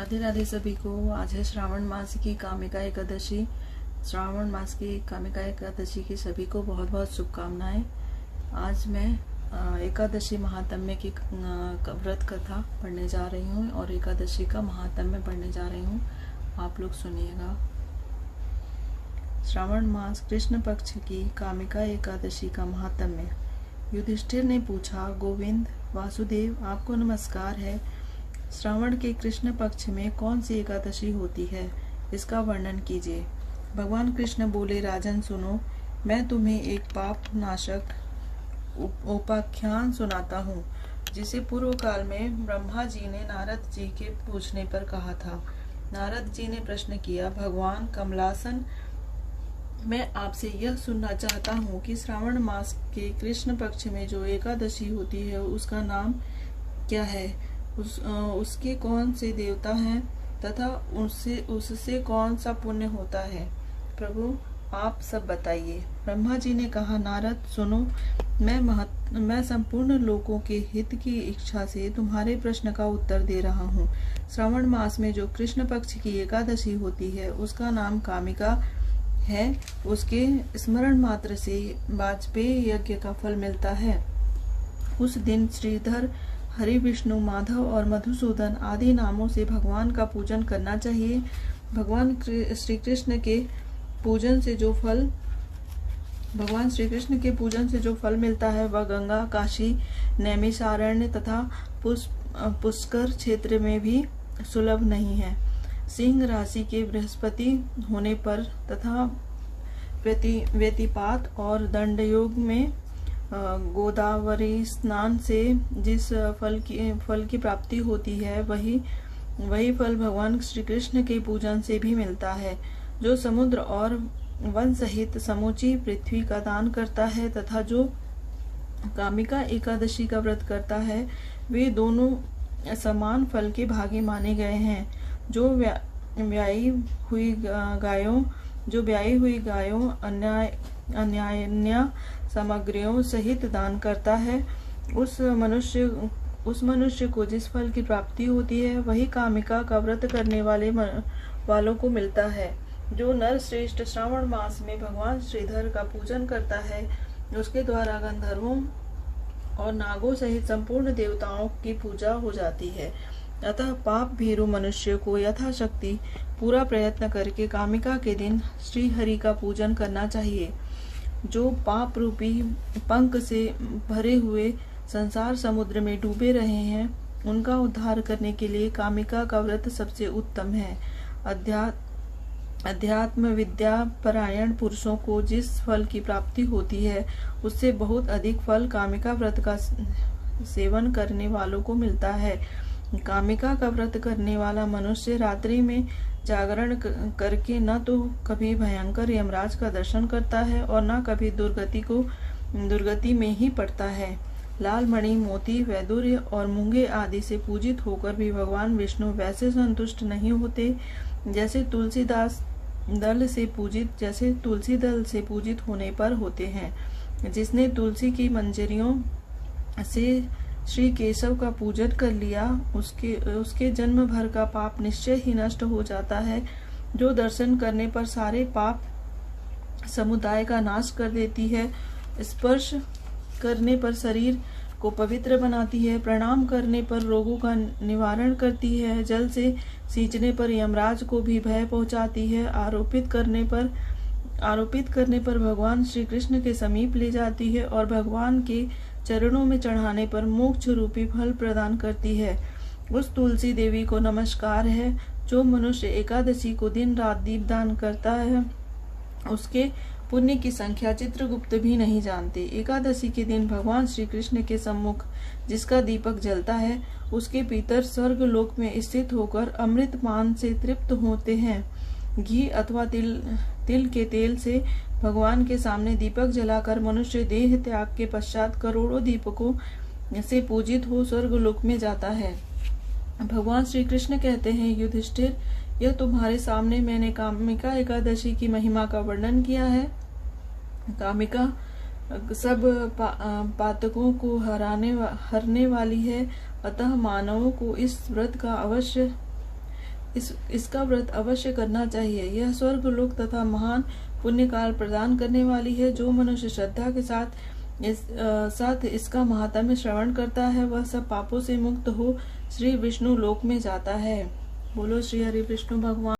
राधे राधे सभी को। आज है श्रावण मास की कामिका एकादशी। श्रावण मास की कामिका एकादशी की सभी को बहुत बहुत शुभकामनाएं। आज मैं एकादशी महात्म्य की व्रत कथा पढ़ने जा रही हूँ और एकादशी का महात्म्य पढ़ने जा रही हूँ। आप लोग सुनिएगा। श्रावण मास कृष्ण पक्ष की कामिका एकादशी का महात्म्य। युधिष्ठिर ने पूछा, गोविंद वासुदेव, आपको नमस्कार है। श्रावण के कृष्ण पक्ष में कौन सी एकादशी होती है, इसका वर्णन कीजिए। भगवान कृष्ण बोले, राजन सुनो, मैं तुम्हें एक पाप नाशक उपाख्यान सुनाता हूँ, जिसे पूर्व काल में ब्रह्मा जी ने नारद जी के पूछने पर कहा था। नारद जी ने प्रश्न किया, भगवान कमलासन, मैं आपसे यह सुनना चाहता हूँ कि श्रावण मास के कृष्ण पक्ष में जो एकादशी होती है उसका नाम क्या है, उसके कौन से देवता हैं तथा उससे कौन सा पुण्य होता है। प्रभु आप सब बताइए। ब्रह्मा जी ने कहा, नारद सुनो, मैं संपूर्ण लोगों के हित की इच्छा से तुम्हारे प्रश्न का उत्तर दे रहा हूँ। श्रावण मास में जो कृष्ण पक्ष की एकादशी होती है उसका नाम कामिका है। उसके स्मरण मात्र से वाजपेय यज्ञ का फल मिलता है। उस दिन श्रीधर, हरि, विष्णु, माधव और मधुसूदन आदि नामों से भगवान का पूजन करना चाहिए। भगवान श्री कृष्ण के पूजन से जो फल मिलता है वह गंगा, काशी, नैमिषारण्य तथा पुष्कर क्षेत्र में भी सुलभ नहीं है। सिंह राशि के बृहस्पति होने पर तथा व्यतिपात और दंडयोग में गोदावरी स्नान से जिस फल की प्राप्ति होती है वही फल भगवान श्री कृष्ण के पूजन से भी मिलता है। जो समुद्र और वन सहित समूची पृथ्वी का दान करता है तथा जो कामिका एकादशी का व्रत करता है, वे दोनों समान फल के भागी माने गए हैं। जो ब्याई हुई गायों अन्य सामग्रियों सहित दान करता है, उस मनुष्य को जिस फल की प्राप्ति होती है वही कामिका का व्रत करने वालों को मिलता है। जो नर श्रेष्ठ श्रावण मास में भगवान श्रीधर का पूजन करता है, उसके द्वारा गंधर्वों और नागों सहित संपूर्ण देवताओं की पूजा हो जाती है। अतः पाप भीरु मनुष्य को यथाशक्ति पूरा प्रयत्न करके कामिका के दिन श्री हरि का पूजन करना चाहिए। जो पाप रूपी पंख से भरे हुए संसार समुद्र में डूबे रहे हैं, उनका उद्धार करने के लिए कामिका का व्रत सबसे उत्तम है। अध्यात्म विद्या परायण पुरुषों को जिस फल की प्राप्ति होती है उससे बहुत अधिक फल कामिका व्रत का सेवन करने वालों को मिलता है। कामिका का व्रत करने वाला मनुष्य रात्रि में जागरण करके न तो कभी भयंकर यमराज का दर्शन करता है और न कभी दुर्गति में ही पड़ता है। लाल मणि, मोती, वैदुर्य और मूंगे आदि से पूजित होकर भी भगवान विष्णु वैसे संतुष्ट नहीं होते जैसे तुलसी दल से पूजित होने पर होते हैं। जिसने तुलसी की मंजरियों से श्री केशव का पूजन कर लिया, उसके जन्म भर का पाप निश्चय ही नष्ट हो जाता है। जो दर्शन करने पर सारे पाप समुदाय का नाश कर देती है, स्पर्श करने पर शरीर को पवित्र बनाती है, प्रणाम करने पर रोगों का निवारण करती है, जल से सींचने पर यमराज को भी भय पहुंचाती है, आरोपित करने पर भगवान श्री कृष्ण के समीप ले जाती है और भगवान के चरणों में चढ़ाने पर मोक्ष रूपी फल प्रदान करती है। उस तुलसी देवी को नमस्कार है। जो मनुष्य एकादशी को दिन रात दीपदान करता है, उसके पुण्य की संख्या चित्रगुप्त भी नहीं जानते। एकादशी के दिन भगवान श्री कृष्ण के सम्मुख जिसका दीपक जलता है, उसके पितर स्वर्ग लोक में स्थित होकर अमृत पान से तृप्त होते हैं। घी अथवा तिल के तेल से भगवान के सामने दीपक जलाकर मनुष्य देह त्याग के पश्चात करोड़ों दीपकों से पूजित हो स्वर्ग लोक में जाता है। भगवान श्री कृष्ण कहते हैं, युधिष्ठिर, यह तुम्हारे सामने मैंने कामिका एकादशी की महिमा का वर्णन किया है। कामिका सब पातकों को हरने वाली है। अतः मानवों को इस व्रत का अवश्य इसका व्रत अवश्य करना चाहिए। यह स्वर्ग लोक तथा महान पुण्य काल प्रदान करने वाली है। जो मनुष्य श्रद्धा के साथ इसका महात्म्य श्रवण करता है, वह सब पापों से मुक्त हो श्री विष्णु लोक में जाता है। बोलो श्री हरि विष्णु भगवान।